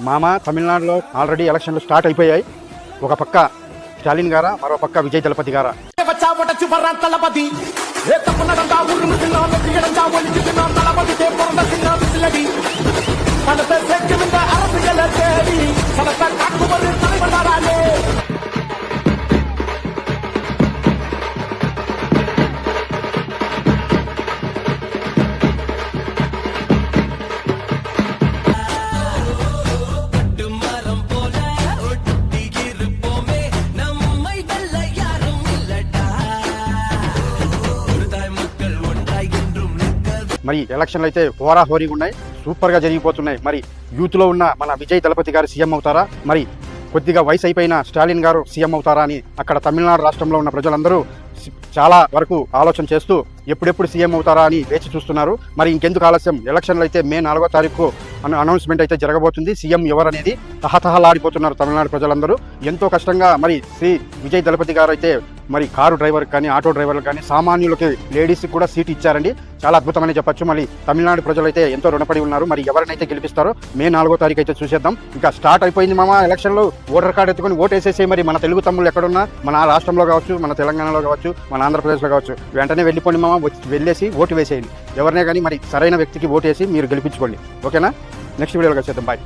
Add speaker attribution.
Speaker 1: మామ తమిళనాడులో ఆల్రెడీ ఎలక్షన్లు స్టార్ట్ అయిపోయాయి. ఒక పక్క స్టాలిన్ గారా, మరో పక్క విజయ్ దళపతి గారా. మరి ఎలక్షన్లు అయితే హోరాహోరీగా ఉన్నాయి, సూపర్గా జరిగిపోతున్నాయి. మరి యూత్లో ఉన్న మన విజయ్ దళపతి గారు సీఎం అవుతారా, మరి కొద్దిగా వయసు అయిపోయిన స్టాలిన్ గారు సీఎం అవుతారా అని అక్కడ తమిళనాడు రాష్ట్రంలో ఉన్న ప్రజలందరూ చాలా వరకు ఆలోచన చేస్తూ ఎప్పుడెప్పుడు సీఎం అవుతారా అని వేచి చూస్తున్నారు. మరి ఇంకెందుకు ఆలస్యం, ఎలక్షన్లు అయితే మే 4వ తారీఖు అనౌన్స్మెంట్ అయితే జరగబోతుంది. సీఎం ఎవరనేది తహతహలాడిపోతున్నారు తమిళనాడు ప్రజలందరూ. ఎంతో కష్టంగా మరి శ్రీ విజయ్ దళపతి గారు అయితే మరి కారు డ్రైవర్కి కానీ, ఆటో డ్రైవర్లకు కానీ, సామాన్యులకి, లేడీస్కి కూడా సీట్ ఇచ్చారండి. చాలా అద్భుతమని చెప్పొచ్చు. మరి తమిళనాడు ప్రజలు అయితే ఎంతో రుణపడి ఉన్నారు. మరి ఎవరినైతే గెలిపిస్తారో మే 4వ తారీఖు అయితే చూసేద్దాం. ఇంకా స్టార్ట్ అయిపోయింది మామ ఎలక్షన్లో. ఓటర్ కార్డు ఎత్తుకొని ఓటేసేసి మరి మన తెలుగు తమ్ముళ్ళు ఎక్కడున్నా, మన రాష్ట్రంలో కావచ్చు, మన తెలంగాణలో కావచ్చు, మన ఆంధ్రప్రదేశ్లో కావచ్చు, వెంటనే వెళ్ళిపోండి మామ, వెళ్ళేసి ఓటు వేసేయండి. ఎవరినే కానీ మరి సరైన వ్యక్తికి ఓటేసి మీరు గెలిపించుకోండి. ఓకేనా? నెక్స్ట్ వీడియోలో కలిసేద్దాం. బాయ్.